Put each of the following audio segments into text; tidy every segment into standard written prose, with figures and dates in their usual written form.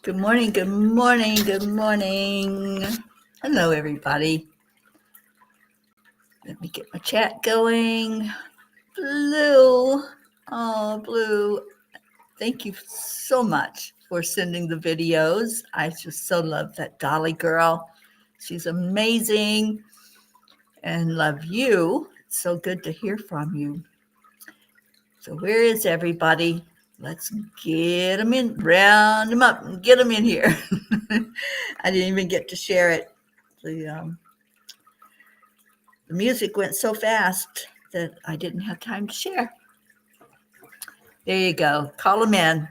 Good morning, good morning, good morning. Hello, everybody. Let me get my chat going. Blue, oh, Blue, thank you so much for sending the videos. I just so love that Dolly girl. She's amazing and love you. It's so good to hear from you. So where is everybody? Let's get them in, round them up and get them in here. I didn't even get to share it. The music went so fast that I didn't have time to share. There you go. Call them in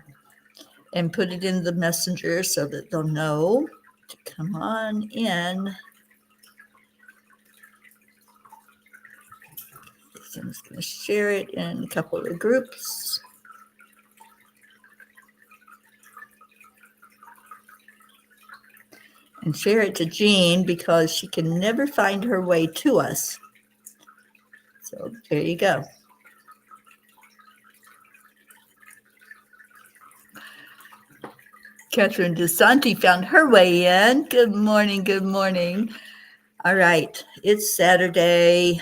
and put it in the messenger so that they'll know to come on in. I'm just going to share it in a couple of groups. And share it to Jean because she can never find her way to us. So there you go. Catherine DeSanti found her way in. Good morning, good morning. All right, it's Saturday.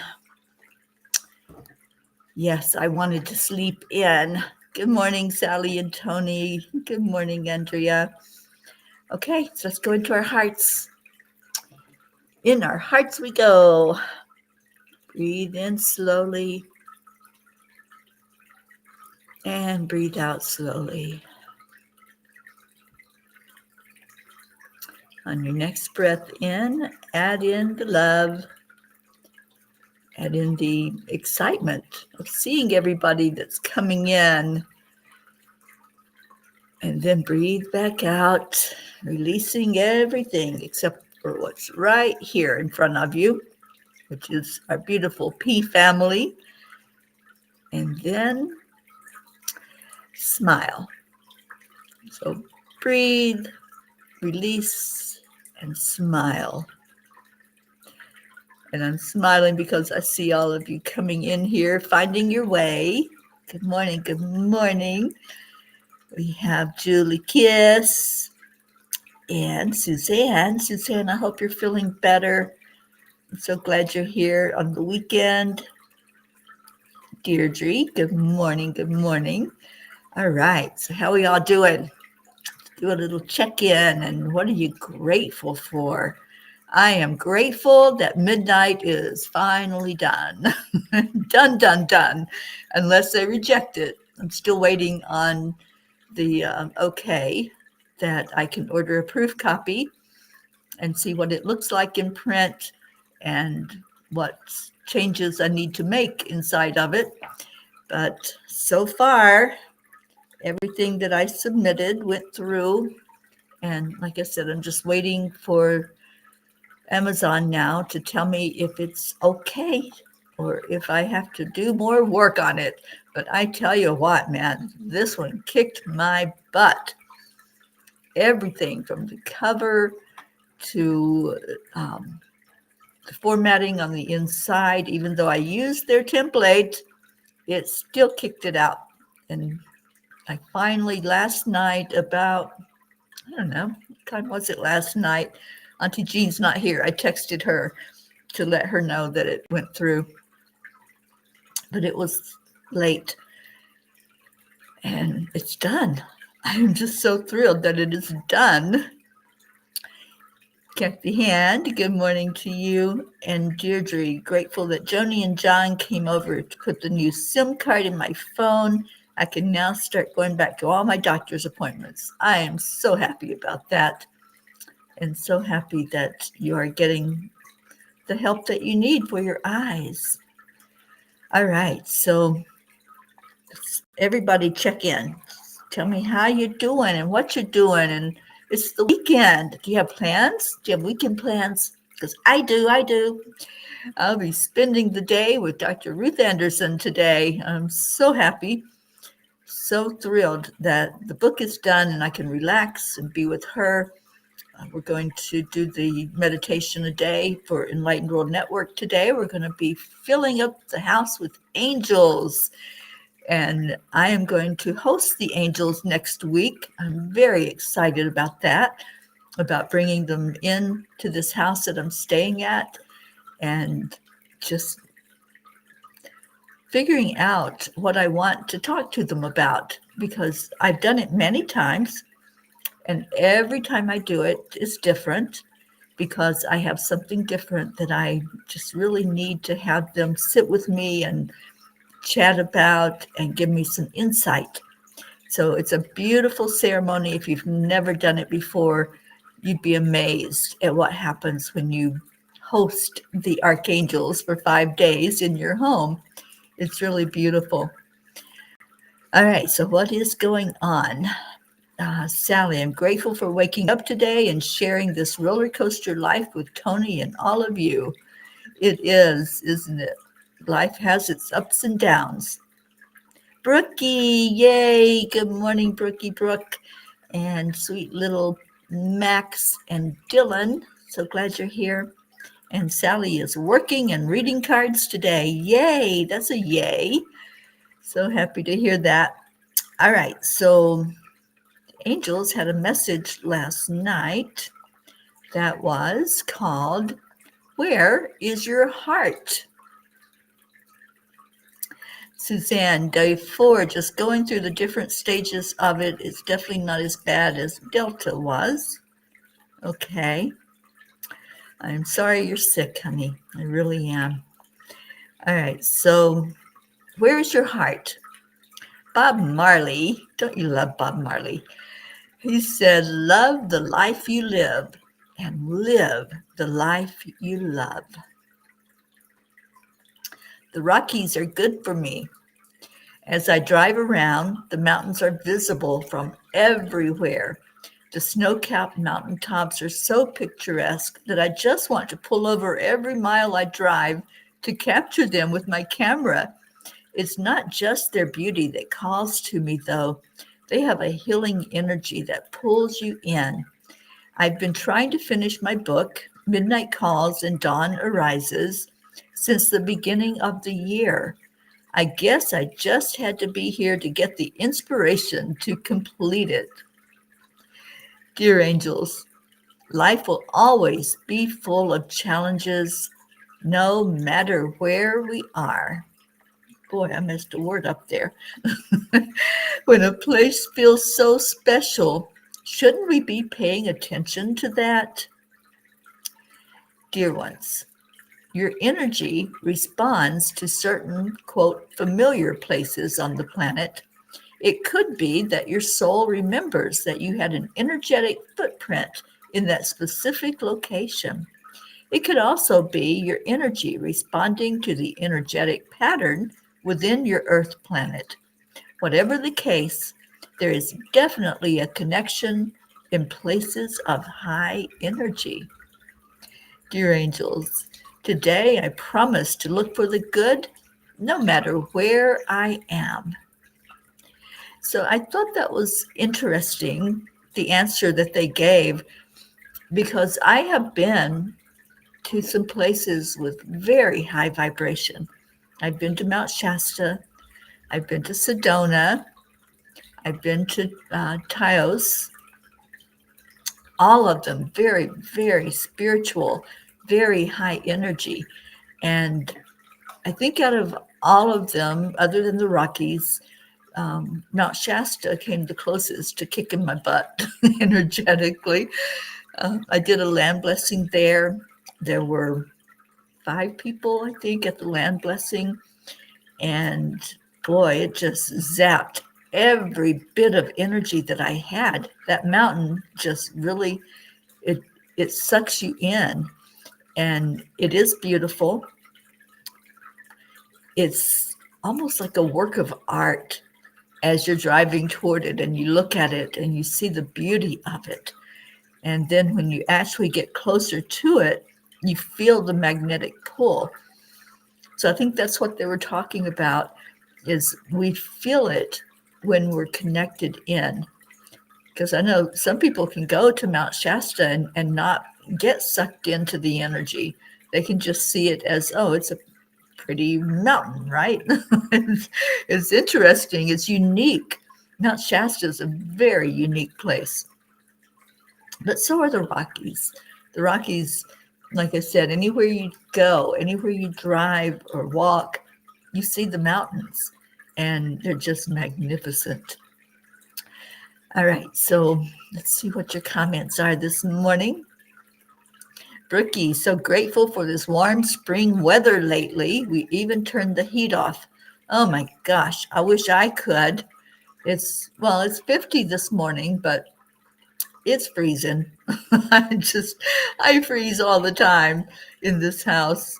Yes, I wanted to sleep in. Good morning, Sally and Tony. Good morning, Andrea. Okay, so let's go into our hearts. In our hearts we go. Breathe in slowly. And breathe out slowly. On your next breath in, add in the love. Add in the excitement of seeing everybody that's coming in. And then breathe back out, releasing everything except for what's right here in front of you, which is our beautiful P family. And then smile. So breathe, release, and smile. And I'm smiling because I see all of you coming in here, finding your way. Good morning, good morning. We have Julie Kiss and Suzanne. Suzanne, I hope you're feeling better. I'm so glad you're here on the weekend. Deirdre, good morning, good morning. All right, so how are we all doing? Do a little check-in, and what are you grateful for? I am grateful that midnight is finally done. done. Unless they reject it. I'm still waiting on the okay that I can order a proof copy and see what it looks like in print and what changes I need to make inside of it. But so far, everything that I submitted went through. And like I said, I'm just waiting for Amazon now to tell me if it's okay or if I have to do more work on it. But I tell you what, man, this one kicked my butt. Everything from the cover to the formatting on the inside, even though I used their template, it still kicked it out. And I finally, last night, about, I don't know, what time was it last night? Auntie Jean's not here. I texted her to let her know that it went through. But it was late. And it's done. I'm just so thrilled that it is done. Kathy Hand, good morning to you. And Deirdre, grateful that Joni and John came over to put the new SIM card in my phone. I can now start going back to all my doctor's appointments. I am so happy about that. And so happy that you are getting the help that you need for your eyes. All right, so everybody check in. Tell me how you're doing and what you're doing. And it's the weekend. Do you have plans? Do you have weekend plans? Because I do. I'll be spending the day with Dr. Ruth Anderson today. I'm so happy, so thrilled that the book is done and I can relax and be with her. We're going to do the meditation a day for Enlightened World Network today. We're going to be filling up the house with angels. And I am going to host the angels next week. I'm very excited about that, about bringing them in to this house that I'm staying at and just figuring out what I want to talk to them about, because I've done it many times, and every time I do it is different, because I have something different that I just really need to have them sit with me and chat about and give me some insight. So it's a beautiful ceremony. If you've never done it before, you'd be amazed at what happens when you host the archangels for 5 days in your home. It's really beautiful. All right, so what is going on? Sally, I'm grateful for waking up today and sharing this roller coaster life with Tony and all of you. It is, isn't it? Life has its ups and downs. Brookie, yay! Good morning, Brookie Brooke, and sweet little Max and Dylan. So glad you're here. And Sally is working and reading cards today. Yay! That's a yay. So happy to hear that. All right, so Angels had a message last night that was called, "Where is Your Heart?" Suzanne, day 4, just going through the different stages of it is definitely not as bad as Delta was. Okay. I'm sorry you're sick, honey. I really am. All right, so where is your heart? Bob Marley, don't you love Bob Marley? He said, love the life you live and live the life you love. The Rockies are good for me. As I drive around, the mountains are visible from everywhere. The snow-capped mountaintops are so picturesque that I just want to pull over every mile I drive to capture them with my camera. It's not just their beauty that calls to me, though. They have a healing energy that pulls you in. I've been trying to finish my book, Midnight Calls and Dawn Arises, since the beginning of the year. I guess I just had to be here to get the inspiration to complete it. Dear angels, life will always be full of challenges, no matter where we are. Boy, I missed a word up there. When a place feels so special, shouldn't we be paying attention to that? Dear ones, your energy responds to certain, quote, familiar places on the planet. It could be that your soul remembers that you had an energetic footprint in that specific location. It could also be your energy responding to the energetic pattern within your Earth planet. Whatever the case, there is definitely a connection in places of high energy. Dear angels, today I promise to look for the good no matter where I am. So I thought that was interesting, the answer that they gave, because I have been to some places with very high vibration. I've been to Mount Shasta. I've been to Sedona. I've been to Taos. All of them very, very spiritual, very high energy. And I think out of all of them, other than the Rockies, Mount Shasta came the closest to kicking my butt energetically. I did a land blessing there. There were 5 people, I think, at the land blessing. And boy, it just zapped every bit of energy that I had. That mountain just really, it sucks you in. And it is beautiful. It's almost like a work of art as you're driving toward it and you look at it and you see the beauty of it. And then when you actually get closer to it, you feel the magnetic pull. So I think that's what they were talking about, is we feel it when we're connected in. Because I know some people can go to Mount Shasta and not get sucked into the energy. They can just see it as, oh, it's a pretty mountain, right? It's interesting. It's unique. Mount Shasta is a very unique place, but so are the Rockies. The Rockies, like I said, anywhere you go, anywhere you drive or walk, you see the mountains, and they're just magnificent. All right, so let's see what your comments are this morning. Brookie, so grateful for this warm spring weather lately. We even turned the heat off. Oh my gosh, I wish I could. It's 50 this morning, but it's freezing. I freeze all the time in this house.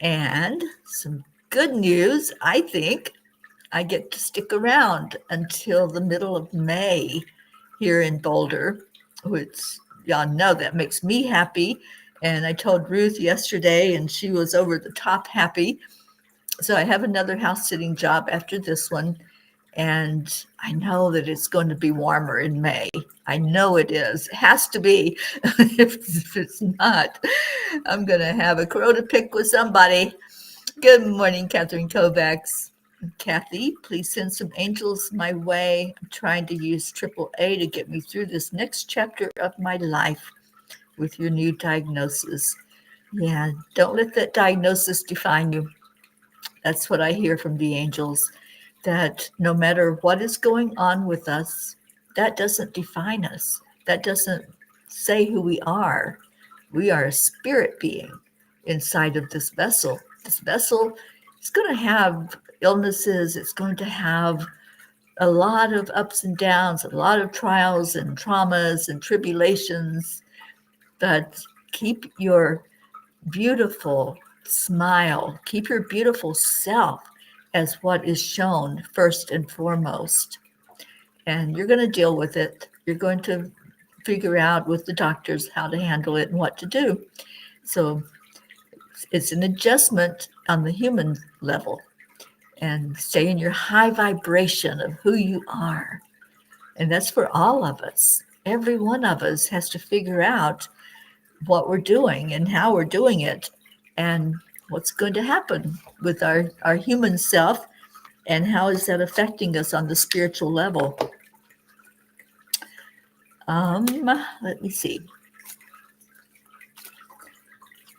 And some good news, I think I get to stick around until the middle of May here in Boulder, which y'all know that makes me happy. And I told Ruth yesterday, and she was over the top happy. So I have another house sitting job after this one. And I know that it's going to be warmer in May. I know it is. It has to be. If it's not, I'm going to have a crow to pick with somebody. Good morning, Catherine Kovacs. Kathy, please send some angels my way. I'm trying to use AAA to get me through this next chapter of my life with your new diagnosis. Yeah, don't let that diagnosis define you. That's what I hear from the angels, that no matter what is going on with us, that doesn't define us. That doesn't say who we are. We are a spirit being inside of this vessel. This vessel is going to have illnesses. It's going to have a lot of ups and downs, a lot of trials and traumas and tribulations. But keep your beautiful smile, keep your beautiful self as what is shown first and foremost. And you're going to deal with it. You're going to figure out with the doctors how to handle it and what to do. So it's an adjustment on the human level, and stay in your high vibration of who you are. And that's for all of us. Every one of us has to figure out what we're doing and how we're doing it and what's going to happen with our human self and how is that affecting us on the spiritual level. Let me see.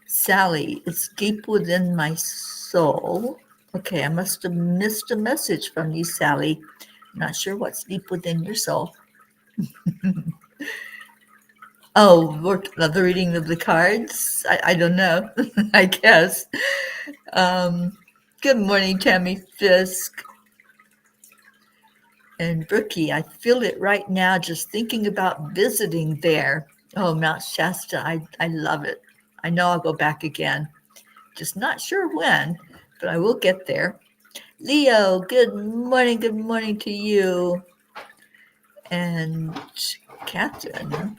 Sally, it's deep within my soul. Okay, I must have missed a message from you, Sally. Not sure what's deep within your soul. Oh, the reading of the cards? I don't know, I guess. Good morning, Tammy Fisk. And Brookie, I feel it right now just thinking about visiting there. Oh, Mount Shasta, I love it. I know I'll go back again. Just not sure when, but I will get there. Leo, good morning to you. And Catherine,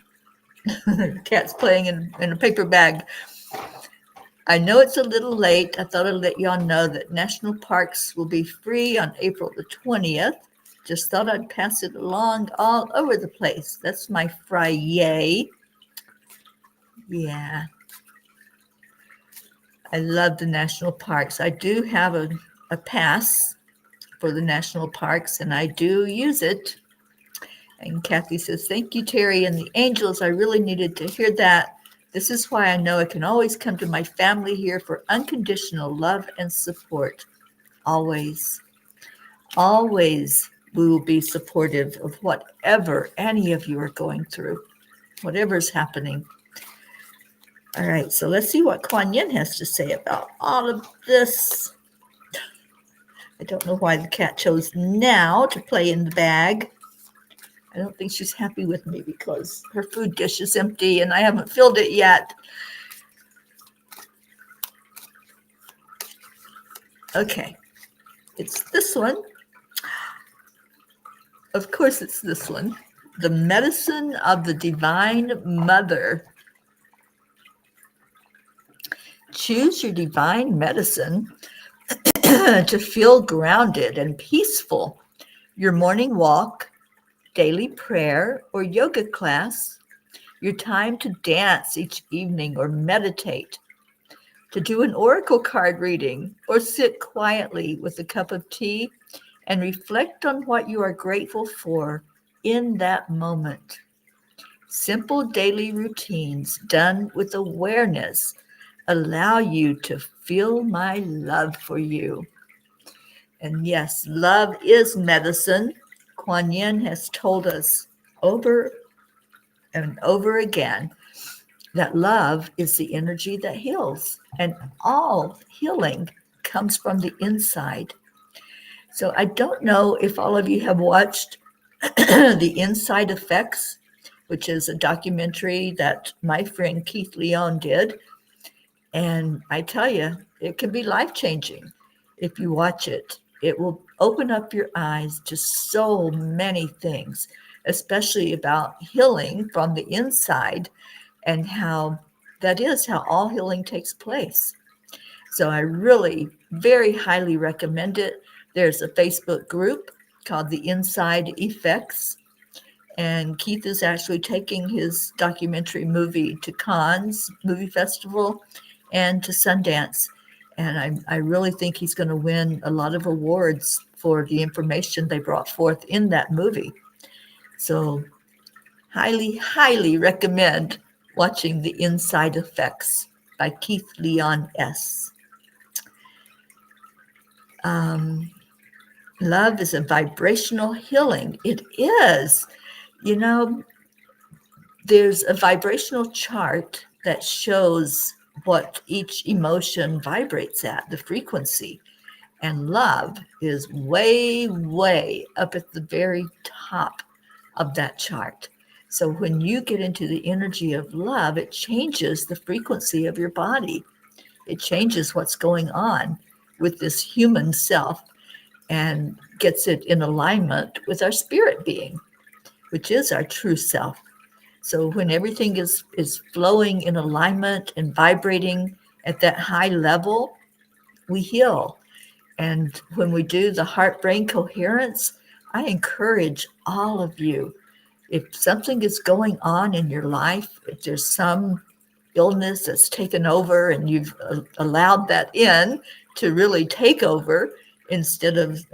cat's playing in a paper bag. I know it's a little late. I thought I'd let y'all know that national parks will be free on April the 20th. Just thought I'd pass it along all over the place. That's my Friday. Yeah. I love the national parks. I do have a pass for the national parks, and I do use it. And Kathy says, thank you, Teri and the angels. I really needed to hear that. This is why I know I can always come to my family here for unconditional love and support. Always. Always we will be supportive of whatever any of you are going through, whatever's happening. All right, so let's see what Kuan Yin has to say about all of this. I don't know why the cat chose now to play in the bag. I don't think she's happy with me because her food dish is empty and I haven't filled it yet. Okay, it's this one. Of course, it's this one. The Medicine of the Divine Mother. Choose your divine medicine to feel grounded and peaceful. Your morning walk, daily prayer, or yoga class, your time to dance each evening or meditate. to do an oracle card reading, or sit quietly with a cup of tea and reflect on what you are grateful for in that moment. Simple daily routines done with awareness allow you to feel my love for you. And yes, love is medicine. Kuan Yin has told us over and over again that love is the energy that heals, and all healing comes from the inside. So I don't know if all of you have watched The Inside Effects, which is a documentary that my friend Keith Leon did. And I tell you, it can be life-changing if you watch it. It will open up your eyes to so many things, especially about healing from the inside and how that is how all healing takes place. So I really very highly recommend it. There's a Facebook group called The Inside Effects, and Keith is actually taking his documentary movie to Cannes Movie Festival and to Sundance. And I really think he's going to win a lot of awards for the information they brought forth in that movie. So highly, highly recommend watching The Inside Effects by Keith Leon S. Love is a vibrational healing. It is. You know, there's a vibrational chart that shows what each emotion vibrates at, the frequency. And love is way, way up at the very top of that chart. So when you get into the energy of love, it changes the frequency of your body. It changes what's going on with this human self and gets it in alignment with our spirit being, which is our true self. So when everything is flowing in alignment and vibrating at that high level, we heal. And when we do the heart-brain coherence, I encourage all of you, if something is going on in your life, if there's some illness that's taken over and you've allowed that in to really take over instead of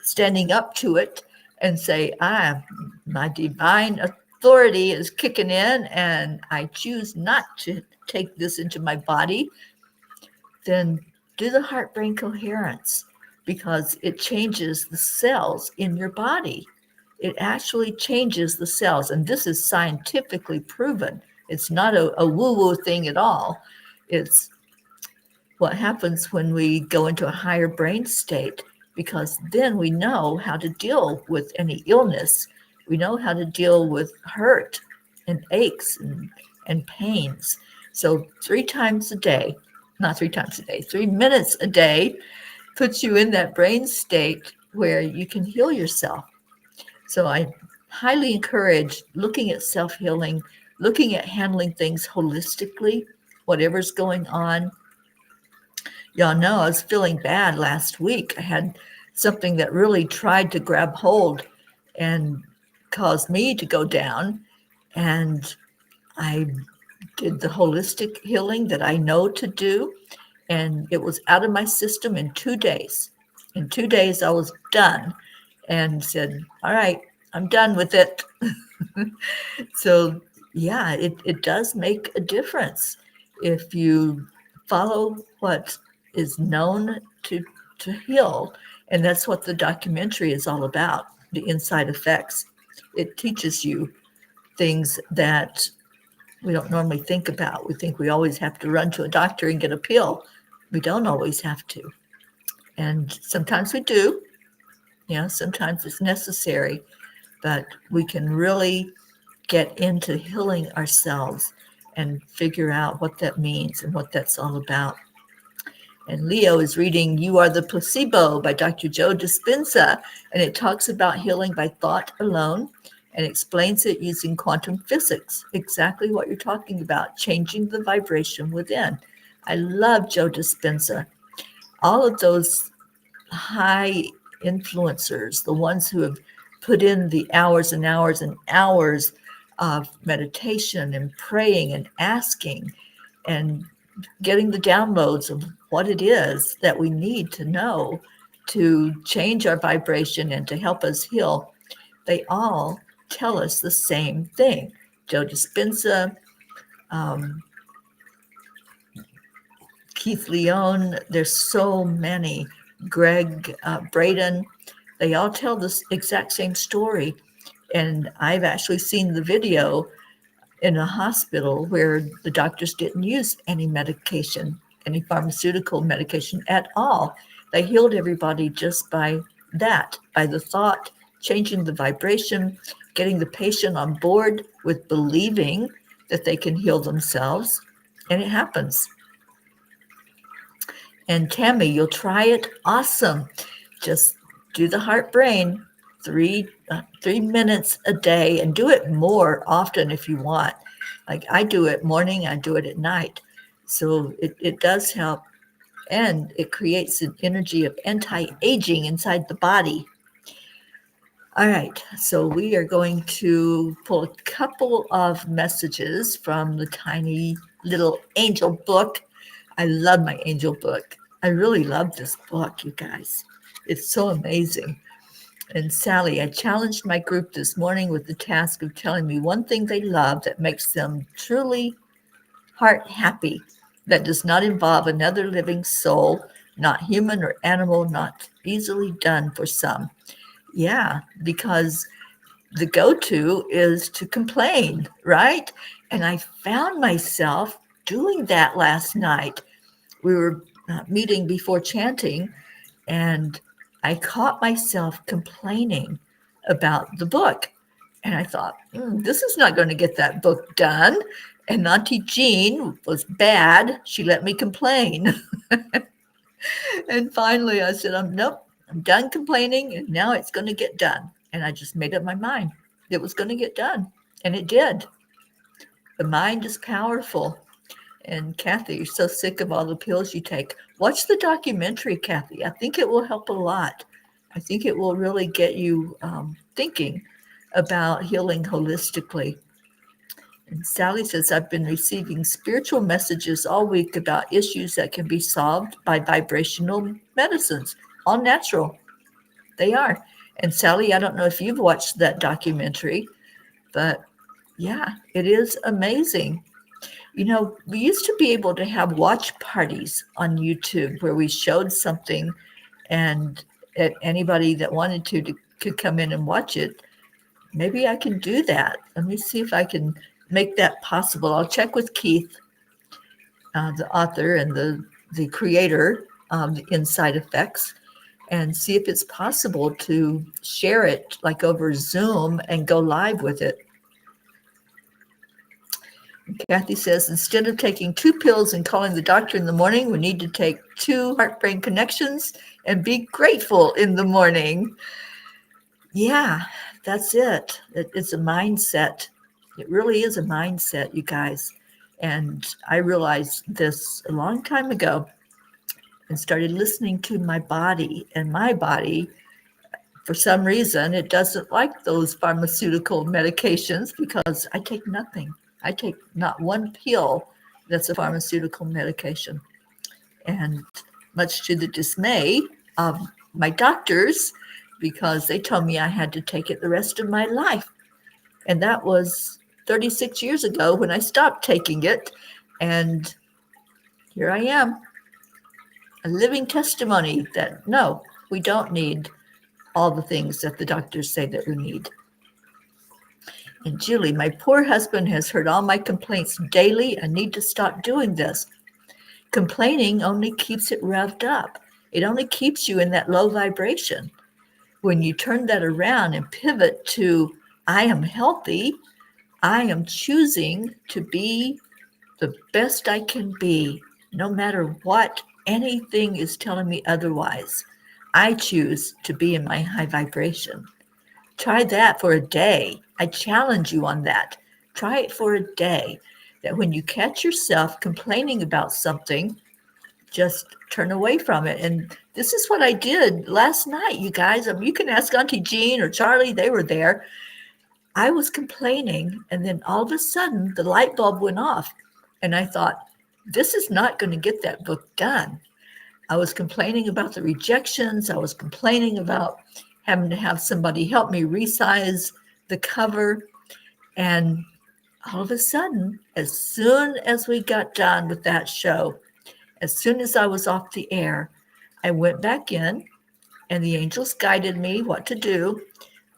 standing up to it and say, my divine authority is kicking in and I choose not to take this into my body, then do the heart-brain coherence, because it changes the cells in your body. It actually changes the cells, and this is scientifically proven. It's not a woo-woo thing at all. It's what happens when we go into a higher brain state, because then we know how to deal with any illness. We know how to deal with hurt and aches and pains. So 3 times a day, not 3 times a day, 3 minutes a day puts you in that brain state where you can heal yourself. So I highly encourage looking at self-healing, looking at handling things holistically, whatever's going on. Y'all know I was feeling bad last week. I had something that really tried to grab hold and caused me to go down. And I did the holistic healing that I know to do. And it was out of my system in 2 days. In 2 days, I was done and said, all right, I'm done with it. So, yeah, it does make a difference if you follow what is known to heal. And that's what the documentary is all about, The Inside Effects. It teaches you things that we don't normally think about. We think we always have to run to a doctor and get a pill. We don't always have to. And sometimes we do. Sometimes it's necessary. But we can really get into healing ourselves and figure out what that means and what that's all about. And Leo is reading You Are the Placebo by Dr. Joe Dispenza, and it talks about healing by thought alone and explains it using quantum physics, exactly what you're talking about, changing the vibration within. I love Joe Dispenza. All of those high influencers, the ones who have put in the hours and hours and hours of meditation and praying and asking and getting the downloads of what it is that we need to know to change our vibration and to help us heal, they all tell us the same thing. Joe Dispenza, Keith Leone, there's so many, Greg Braden, they all tell this exact same story. And I've actually seen the video in a hospital where the doctors didn't use any medication, any pharmaceutical medication at all. They healed everybody just by that, by the thought, changing the vibration, getting the patient on board with believing that they can heal themselves, and it happens. And Tammy, you'll try it. Awesome. Just do the heart brain 3 minutes a day, and do it more often if you want. Like I do it morning, I do it at night. So it does help, and it creates an energy of anti-aging inside the body. All right, so we are going to pull a couple of messages from the tiny little angel book. I love my angel book. I really love this book, you guys. It's so amazing. And Sally, I challenged my group this morning with the task of telling me one thing they love that makes them truly heart happy, that does not involve another living soul, not human or animal, not easily done for some. Yeah, because the go-to is to complain, right? And I found myself doing that last night. We were meeting before chanting, and I caught myself complaining about the book. And I thought, this is not going to get that book done. And Auntie Jean was bad. She let me complain. And finally I said, nope, I'm done complaining, and now it's going to get done. And I just made up my mind. It was going to get done. And it did. The mind is powerful. And Kathy, you're so sick of all the pills you take. Watch the documentary, Kathy. I think it will help a lot. I think it will really get you thinking about healing holistically. And Sally says, I've been receiving spiritual messages all week about issues that can be solved by vibrational medicines, all natural. They are. And Sally, I don't know if you've watched that documentary, but yeah, it is amazing. You know, we used to be able to have watch parties on YouTube where we showed something, and anybody that wanted to could come in and watch it. Maybe I can do that. Let me see if I can make that possible. I'll check with Keith, the author and the creator of the Inside Effects, and see if it's possible to share it like over Zoom and go live with it. Kathy says, instead of taking 2 pills and calling the doctor in the morning, we need to take 2 heart-brain connections and be grateful in the morning. Yeah, that's it. It's a mindset. It really is a mindset, you guys. And I realized this a long time ago and started listening to my body. And my body, for some reason, it doesn't like those pharmaceutical medications because I take nothing. I take not one pill that's a pharmaceutical medication. And much to the dismay of my doctors, because they told me I had to take it the rest of my life. And that was 36 years ago when I stopped taking it. And here I am, a living testimony that no, we don't need all the things that the doctors say that we need. And Julie, my poor husband has heard all my complaints daily. I need to stop doing this. Complaining only keeps it revved up. It only keeps you in that low vibration. When you turn that around and pivot to, I am healthy, I am choosing to be the best I can be, no matter what anything is telling me otherwise. I choose to be in my high vibration. Try that for a day. I challenge you on that. Try it for a day. That when you catch yourself complaining about something, just turn away from it. And this is what I did last night, you guys. You can ask Auntie Jean or Charlie, they were there. I was complaining, and then all of a sudden the light bulb went off. And I thought, this is not going to get that book done. I was complaining about the rejections. I was complaining about having to have somebody help me resize the cover. And all of a sudden, as soon as we got done with that show, as soon as I was off the air, I went back in and the angels guided me what to do.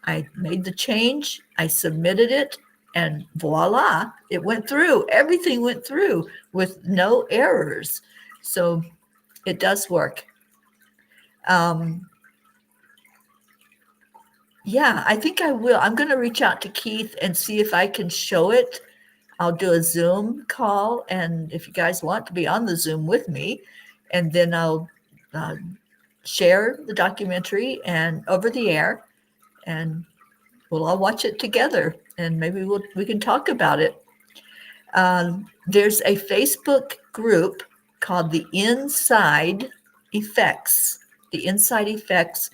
I made the change, I submitted it, and voila, it went through. Everything went through with no errors. So it does work. Yeah, I think I will. I'm going to reach out to Keith and see if I can show it. I'll do a Zoom call, and if you guys want to be on the Zoom with me, and then I'll share the documentary and over the air, and we'll all watch it together, and maybe we can talk about it. There's a Facebook group called the Inside Effects. The Inside Effects.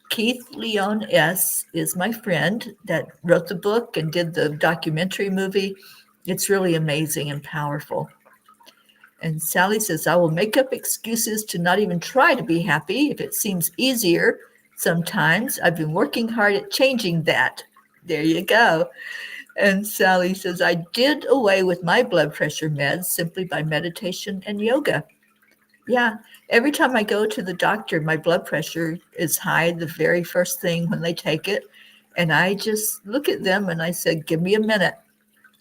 Keith Leon S. is my friend that wrote the book and did the documentary movie. It's really amazing and powerful. And Sally says, I will make up excuses to not even try to be happy if it seems easier sometimes. I've been working hard at changing that. There you go. And Sally says, I did away with my blood pressure meds simply by meditation and yoga. Yeah, every time I go to the doctor, my blood pressure is high the very first thing when they take it. And I just look at them and I said, give me a minute.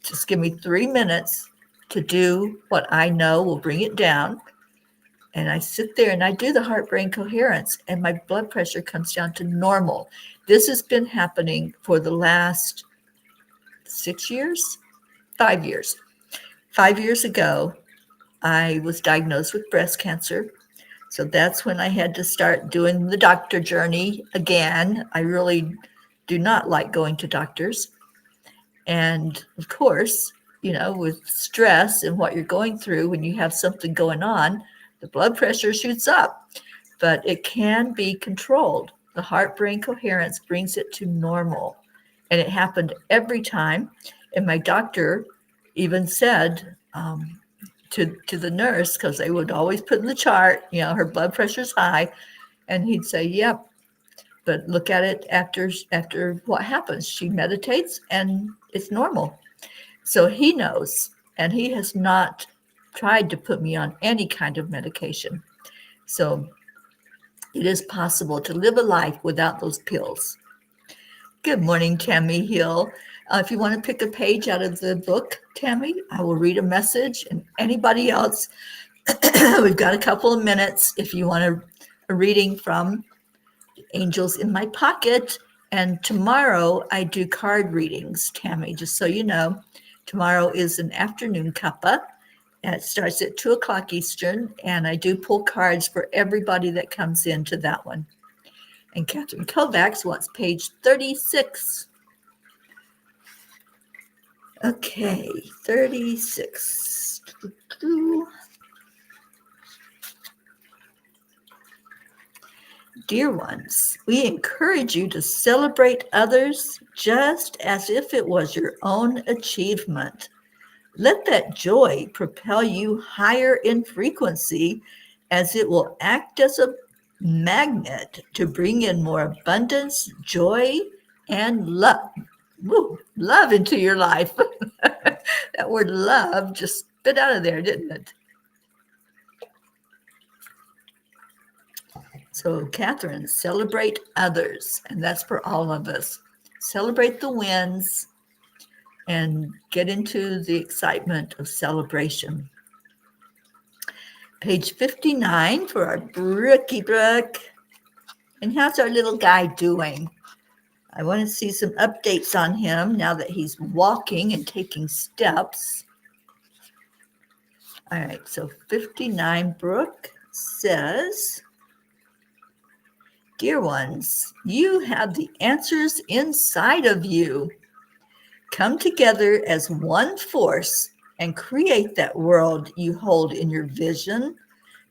Just give me 3 minutes to do what I know will bring it down. And I sit there and I do the heart-brain coherence, and my blood pressure comes down to normal. This has been happening for the last 6 years, 5 years. 5 years ago, I was diagnosed with breast cancer. So that's when I had to start doing the doctor journey again. I really do not like going to doctors. And of course, with stress and what you're going through, when you have something going on, the blood pressure shoots up, but it can be controlled. The heart-brain coherence brings it to normal. And it happened every time. And my doctor even said to the nurse, because they would always put in the chart, her blood pressure's high. And he'd say, yep, but look at it after what happens. She meditates and it's normal. So he knows, and he has not tried to put me on any kind of medication. So it is possible to live a life without those pills. Good morning, Tammy Hill. If you want to pick a page out of the book, Tammy, I will read a message, and anybody else, we've got a couple of minutes if you want a reading from Angels in My Pocket. And tomorrow I do card readings, Tammy, just so you know. Tomorrow is an afternoon cuppa, and it starts at 2 o'clock Eastern, and I do pull cards for everybody that comes into that one. And Catherine Kovacs wants page 36. Okay, 36. Dear ones, we encourage you to celebrate others just as if it was your own achievement. Let that joy propel you higher in frequency, as it will act as a magnet to bring in more abundance, joy, and love. Woo, love into your life. That word love just spit out of there, didn't it? So, Catherine, celebrate others, and that's for all of us. Celebrate the wins and get into the excitement of celebration. Page 59 for our Brookie Brook. And how's our little guy doing? I want to see some updates on him now that he's walking and taking steps. All right, so 59 Brooke says, dear ones, you have the answers inside of you. Come together as one force and create that world you hold in your vision.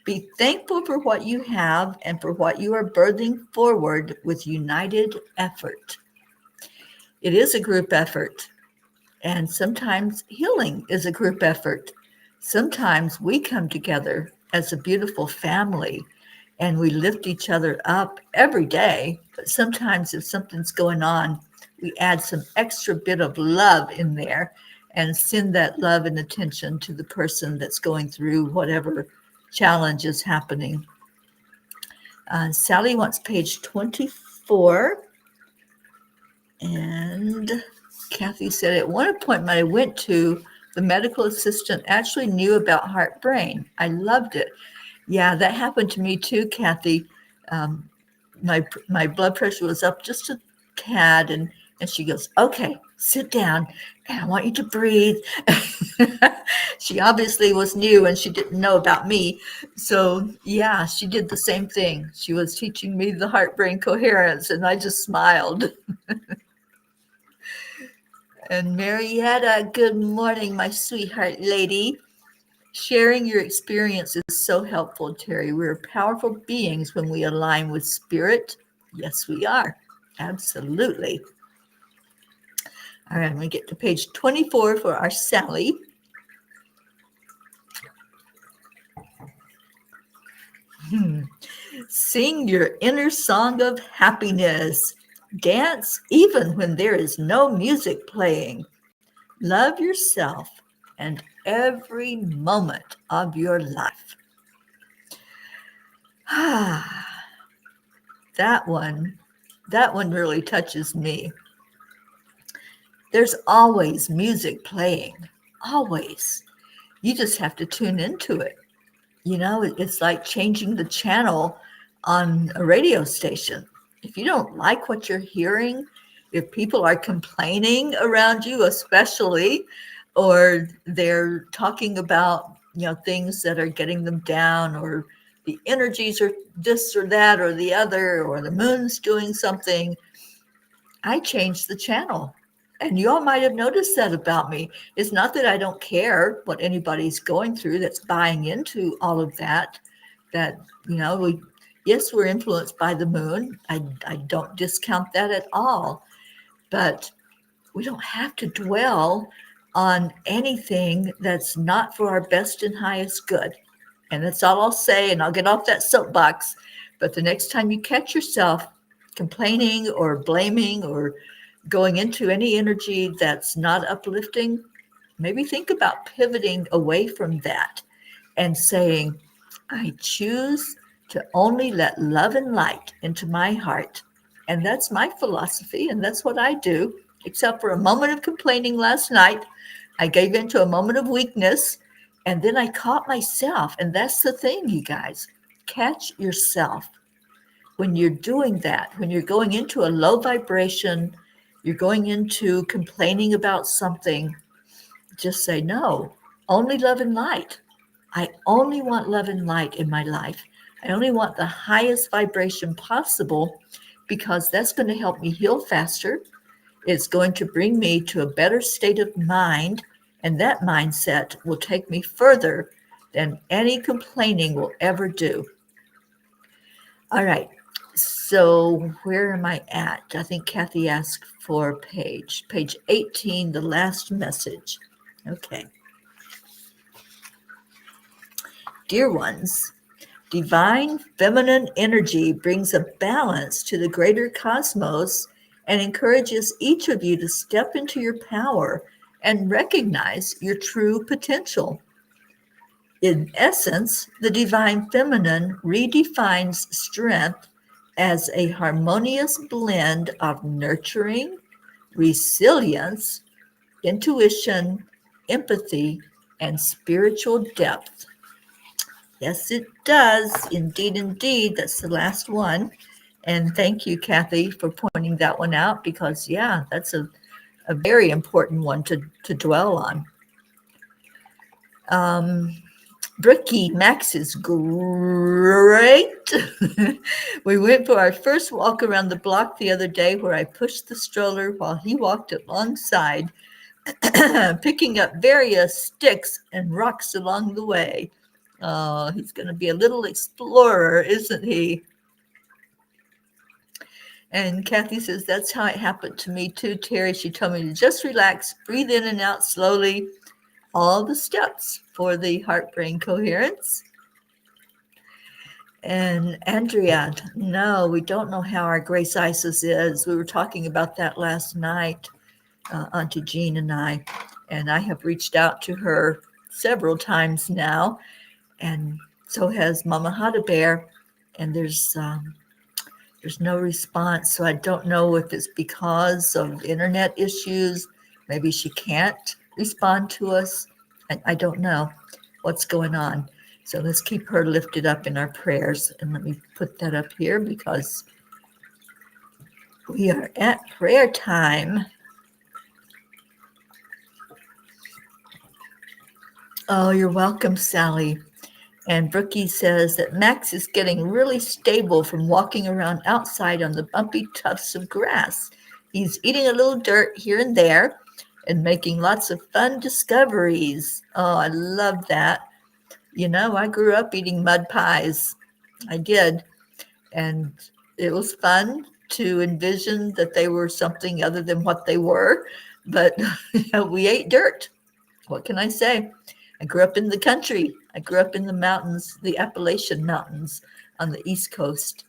Be thankful for what you have and for what you are birthing forward with united effort. It is a group effort, and sometimes healing is a group effort. Sometimes we come together as a beautiful family and we lift each other up every day. But sometimes if something's going on, we add some extra bit of love in there and send that love and attention to the person that's going through whatever challenge is happening. Sally wants page 24. And Kathy said, at one appointment I went to, the medical assistant actually knew about heart brain. I loved it. Yeah, that happened to me too, Kathy. Um, my blood pressure was up just a tad, and she goes, okay, sit down, and I want you to breathe. She obviously was new and she didn't know about me. So yeah, she did the same thing. She was teaching me the heart brain coherence, and I just smiled. And Marietta, good morning, my sweetheart lady. Sharing your experience is so helpful, Teri. We're powerful beings when we align with spirit. Yes, we are. Absolutely. All right, I'm going to get to page 24 for our Sally. Sing your inner song of happiness. Dance even when there is no music playing. Love yourself and every moment of your life. That one really touches me. There's always music playing, always. You just have to tune into it. You know, it's like changing the channel on a radio station. If you don't like what you're hearing, if people are complaining around you, especially, or they're talking about, things that are getting them down, or the energies are this or that or the other, or the moon's doing something, I change the channel. And you all might have noticed that about me. It's not that I don't care what anybody's going through that's buying into all of that, yes, we're influenced by the moon. I don't discount that at all. But we don't have to dwell on anything that's not for our best and highest good. And that's all I'll say, and I'll get off that soapbox. But the next time you catch yourself complaining or blaming or going into any energy that's not uplifting, maybe think about pivoting away from that and saying, I choose to only let love and light into my heart. And that's my philosophy, and that's what I do, except for a moment of complaining last night. I gave into a moment of weakness, and then I caught myself. And that's the thing, you guys. Catch yourself. When you're doing that, when you're going into a low vibration, you're going into complaining about something, just say, no, only love and light. I only want love and light in my life. I only want the highest vibration possible, because that's going to help me heal faster. It's going to bring me to a better state of mind, and that mindset will take me further than any complaining will ever do. All right. So where am I at? I think Kathy asked for page 18, the last message. Okay. Dear ones, divine feminine energy brings a balance to the greater cosmos and encourages each of you to step into your power and recognize your true potential. In essence, the divine feminine redefines strength as a harmonious blend of nurturing, resilience, intuition, empathy, and spiritual depth. Yes, it does. Indeed, indeed. That's the last one. And thank you, Kathy, for pointing that one out, because, yeah, that's a very important one to dwell on. Bricky Max is great. We went for our first walk around the block the other day, where I pushed the stroller while he walked alongside, picking up various sticks and rocks along the way. Oh, he's going to be a little explorer, isn't he? And Kathy says, that's how it happened to me too, Teri. She told me to just relax, breathe in and out slowly. all the steps for the heart-brain coherence. And Andrea, no, we don't know how our Grace Isis is. We were talking about that last night, Auntie Jean and I have reached out to her several times now, and so has Mama Hada Bear, and there's no response. So I don't know if it's because of internet issues. Maybe she can't respond to us. I don't know what's going on. So let's keep her lifted up in our prayers. And let me put that up here because we are at prayer time. Oh, you're welcome, Sally. And Brookie says that Max is getting really stable from walking around outside on the bumpy tufts of grass. He's eating a little dirt here and there and making lots of fun discoveries. Oh, I love that. You know, I grew up eating mud pies. I did. And it was fun to envision that they were something other than what they were. But we ate dirt. What can I say? I grew up in the country. I grew up in the mountains, the Appalachian Mountains on the East Coast.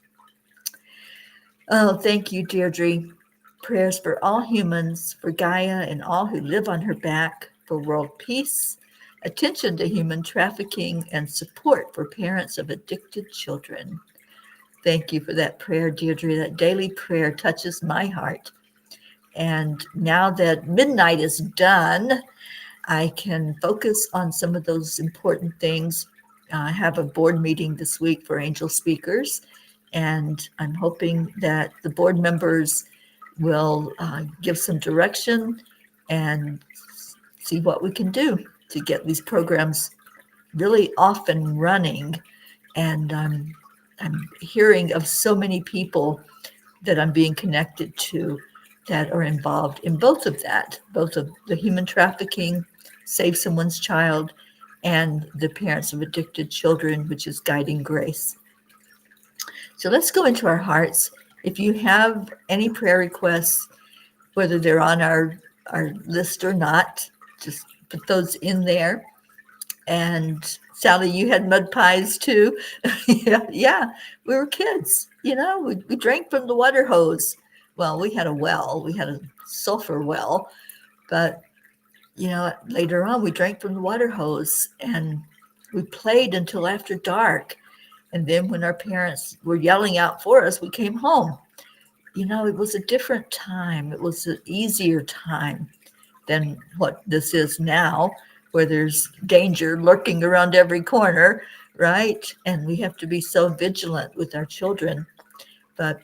Oh, thank you, Deirdre. Prayers for all humans, for Gaia and all who live on her back, for world peace, attention to human trafficking, and support for parents of addicted children. Thank you for that prayer, Deirdre. That daily prayer touches my heart. And now that midnight is done, I can focus on some of those important things. I have a board meeting this week for Angel Speakers, and I'm hoping that the board members will give some direction and see what we can do to get these programs really off and running. And I'm hearing of so many people that I'm being connected to that are involved in both of the human trafficking, save someone's child, and the parents of addicted children, which is Guiding Grace. So let's go into our hearts. If you have any prayer requests, whether they're on our list or not, just put those in there. And Sally, you had mud pies too. Yeah, we were kids. You know, we drank from the water hose. Well, we had a sulfur well, but you know, later on we drank from the water hose and we played until after dark. And then when our parents were yelling out for us, we came home. You know, it was a different time. It was an easier time than what this is now, where there's danger lurking around every corner, right? And we have to be so vigilant with our children. But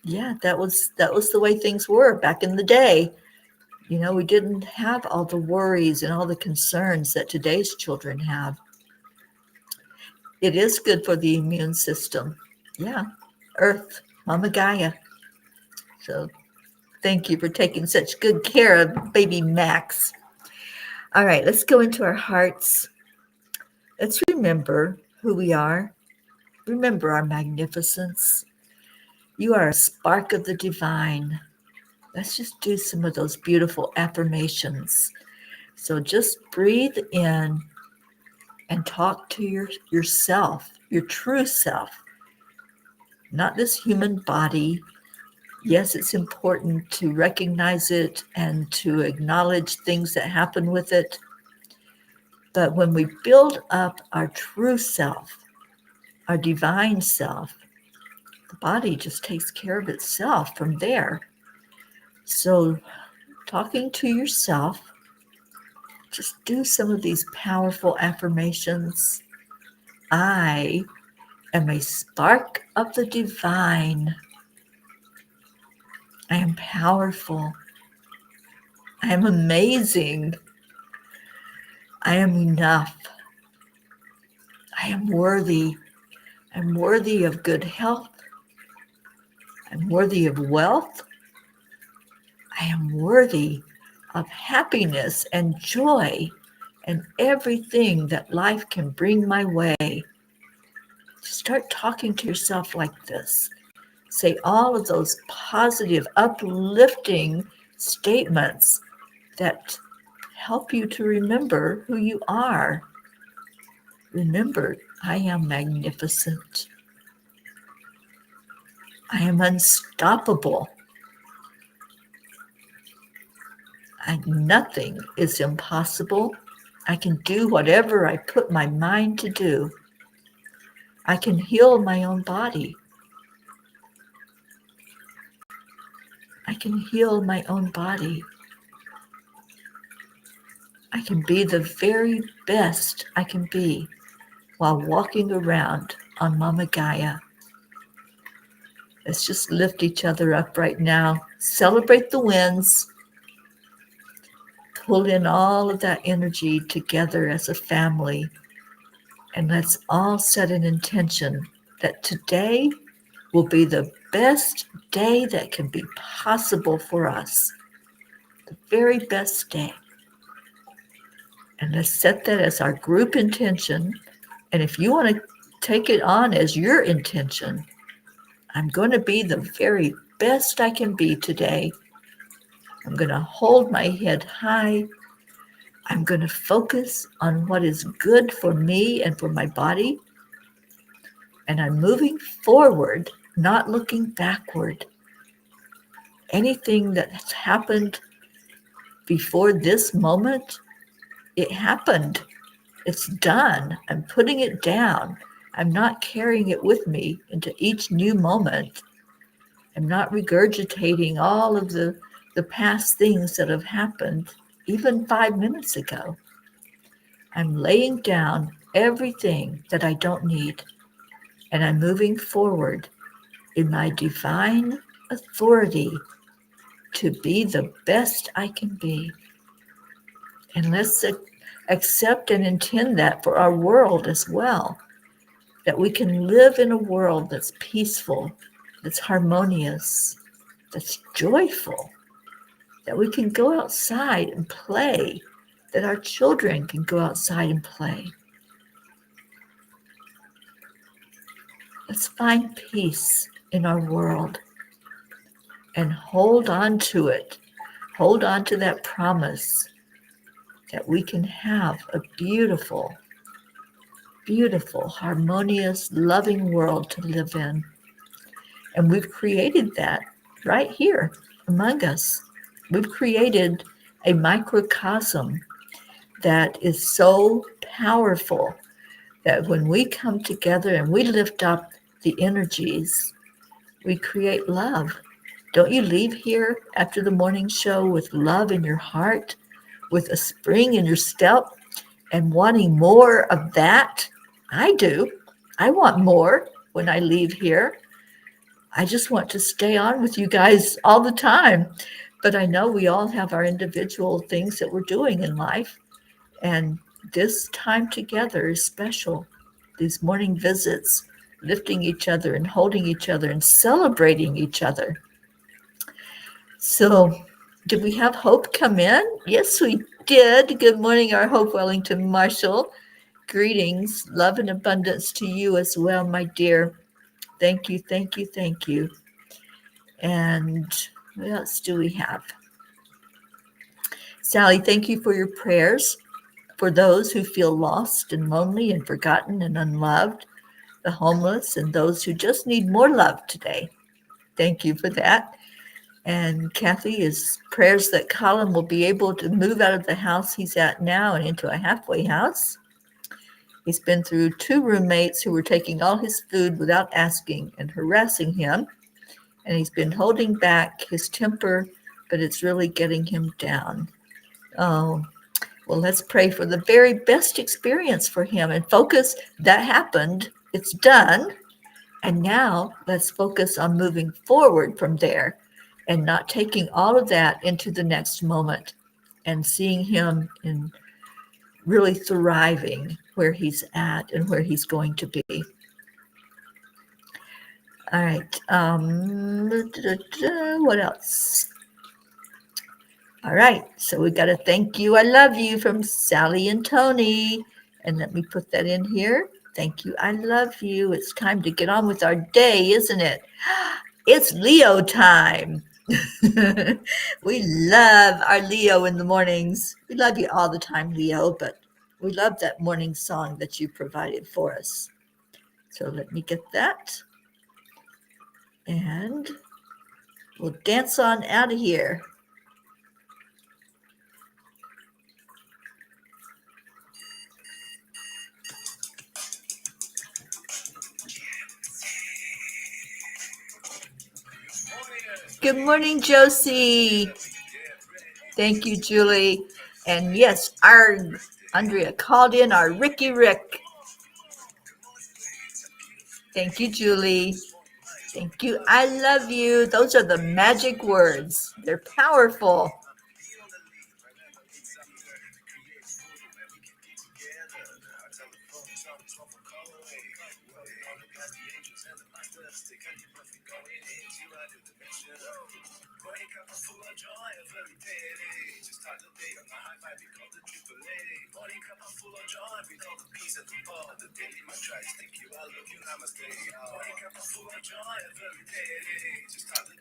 yeah, that was the way things were back in the day. You know, we didn't have all the worries and all the concerns that today's children have. It is good for the immune system. Yeah, Earth, Mama Gaia. So thank you for taking such good care of baby Max. All right, let's go into our hearts. Let's remember who we are. Remember our magnificence. You are a spark of the divine. Let's just do some of those beautiful affirmations. So just breathe in and talk to yourself, your true self, not this human body. Yes, it's important to recognize it and to acknowledge things that happen with it. But when we build up our true self, our divine self, the body just takes care of itself from there. So talking to yourself, just do some of these powerful affirmations. I am a spark of the divine. I am powerful. I am amazing. I am enough. I am worthy. I'm worthy of good health. I'm worthy of wealth. I am worthy of happiness and joy and everything that life can bring my way. Start talking to yourself like this. Say all of those positive, uplifting statements that help you to remember who you are. Remember, I am magnificent. I am unstoppable. Nothing is impossible. I can do whatever I put my mind to do. I can heal my own body. I can heal my own body. I can be the very best I can be while walking around on Mama Gaia. Let's just lift each other up right now. Celebrate the wins. Pull in all of that energy together as a family. And let's all set an intention that today will be the best day that can be possible for us. The very best day. And let's set that as our group intention. And if you want to take it on as your intention, I'm going to be the very best I can be today. I'm going to hold my head high. I'm going to focus on what is good for me and for my body. And I'm moving forward, not looking backward. Anything that has happened before this moment, it happened. It's done. I'm putting it down. I'm not carrying it with me into each new moment. I'm not regurgitating all of the past things that have happened, even 5 minutes ago. I'm laying down everything that I don't need, and I'm moving forward in my divine authority to be the best I can be. And let's accept and intend that for our world as well, that we can live in a world that's peaceful, that's harmonious, that's joyful, that we can go outside and play, that our children can go outside and play. Let's find peace in our world and hold on to it. Hold on to that promise that we can have a beautiful, beautiful, harmonious, loving world to live in. And we've created that right here among us. We've created a microcosm that is so powerful that when we come together and we lift up the energies, we create love. Don't you leave here after the morning show with love in your heart, with a spring in your step, and wanting more of that? I do. I want more when I leave here. I just want to stay on with you guys all the time. But I know we all have our individual things that we're doing in life. And this time together is special. These morning visits, lifting each other and holding each other and celebrating each other. So, did we have Hope come in? Yes, we did. Good morning, our Hope Wellington Marshall. Greetings, love and abundance to you as well, my dear. Thank you, thank you, thank you. And what else do we have? Sally, thank you for your prayers for those who feel lost and lonely and forgotten and unloved, the homeless and those who just need more love today. Thank you for that. And Kathy is prayers that Colin will be able to move out of the house he's at now and into a halfway house. He's been through 2 roommates who were taking all his food without asking and harassing him. And he's been holding back his temper, but it's really getting him down. Oh, well, let's pray for the very best experience for him and focus. That happened. It's done. And now let's focus on moving forward from there and not taking all of that into the next moment and seeing him in really thriving where he's at and where he's going to be. All right. What else? All right. So we got a thank you. I love you from Sally and Tony. And let me put that in here. Thank you. I love you. It's time to get on with our day, isn't it? It's Leo time. We love our Leo in the mornings. We love you all the time, Leo, but we love that morning song that you provided for us. So let me get that. And we'll dance on out of here. Good morning, Josie. Thank you, Julie. And yes, our Andrea called in our Ricky Rick. Thank you, Julie. Thank you. I love you. Those are the magic words. They're powerful.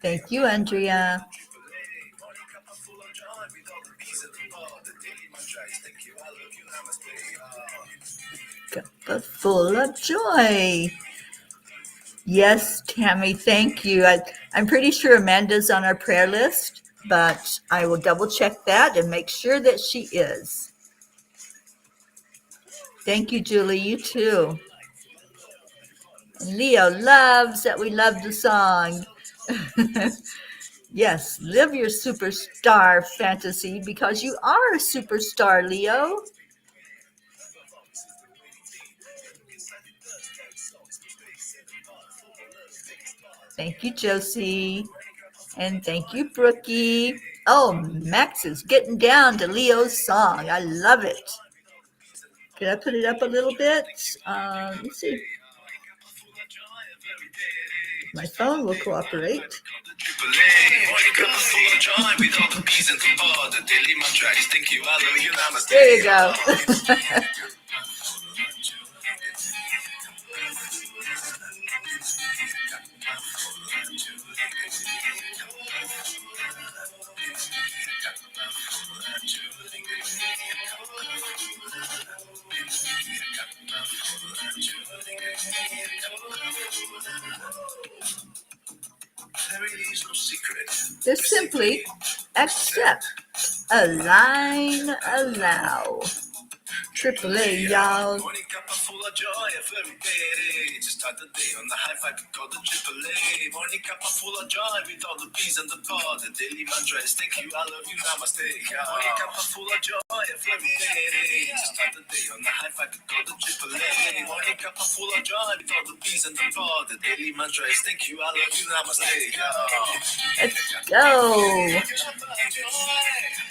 Thank you, Andrea. Cuppa full of joy. Yes, Tammy, thank you. I'm pretty sure Amanda's on our prayer list, but I will double check that and make sure that she is. Thank you, Julie. You too. And Leo loves that we love the song. Yes, live your superstar fantasy because you are a superstar, Leo. Thank you, Josie. And thank you, Brookie. Oh, Max is getting down to Leo's song. I love it. Can I put it up a little bit? Let's see. My phone will cooperate. There you go. Just simply accept, align, allow. AAA, y'all. Morning Cuppa full of joy every day. Just start the day on the high five we call the AAA. Morning Cuppa full of joy with all the peas and the pod. The daily mantra is thank you, I love you, namaste. Morning Cuppa full of joy every day. Just start the day on the high five we call the AAA. Morning Cuppa full of joy with all the peas and the pod. The daily mantra is thank you, I love you, namaste. Let's go.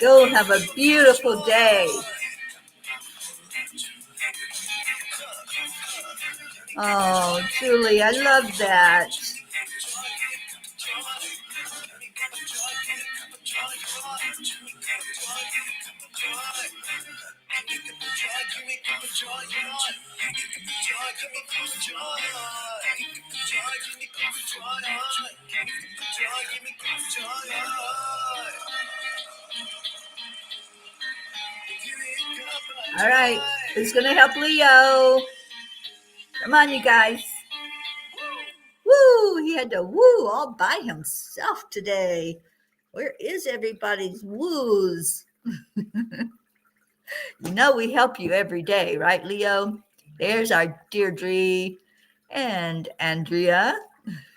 Go have a beautiful day. Oh, Julie, I love that. All right, who's going to help Leo? Come on, you guys. Woo, he had to woo all by himself today. Where is everybody's woos? You know we help you every day, right, Leo? There's our Deirdre and Andrea.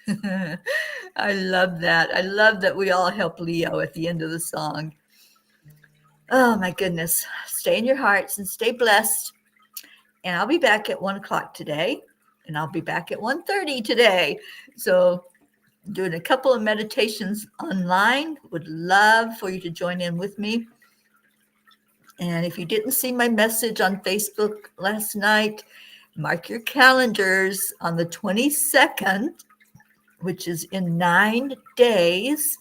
I love that. I love that we all help Leo at the end of the song. Oh, my goodness. Stay in your hearts and stay blessed. And I'll be back at 1 o'clock today. And I'll be back at 1:30 today. So doing a couple of meditations online. Would love for you to join in with me. And if you didn't see my message on Facebook last night, mark your calendars on the 22nd, which is in 9 days.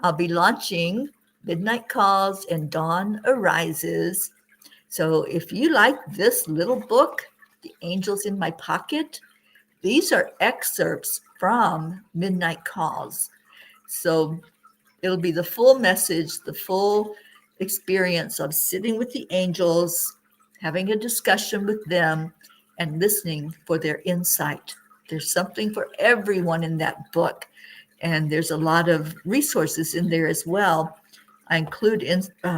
I'll be launching Midnight Calls and Dawn Arises. So if you like this little book, The Angels in My Pocket, these are excerpts from Midnight Calls. So It'll be the full message, the full experience of sitting with the angels, having a discussion with them, and listening for their insight. There's something for everyone in that book. And there's a lot of resources in there as well. I include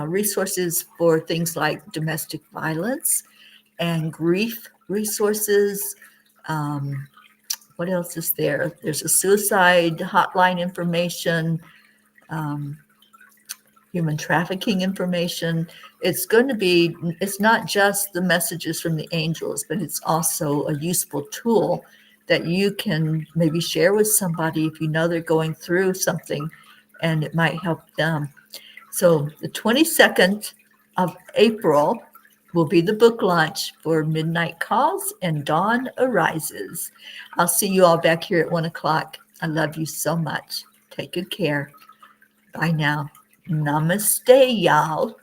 resources for things like domestic violence and grief resources. What else is there? There's a suicide hotline information, um, human trafficking information. It's not just the messages from the angels, but it's also a useful tool that you can maybe share with somebody if you know they're going through something and it might help them. So the 22nd of April will be the book launch for Midnight Calls and Dawn Arises. I'll see you all back here at 1 o'clock. I love you so much. Take good care. Bye now. Namaste, y'all.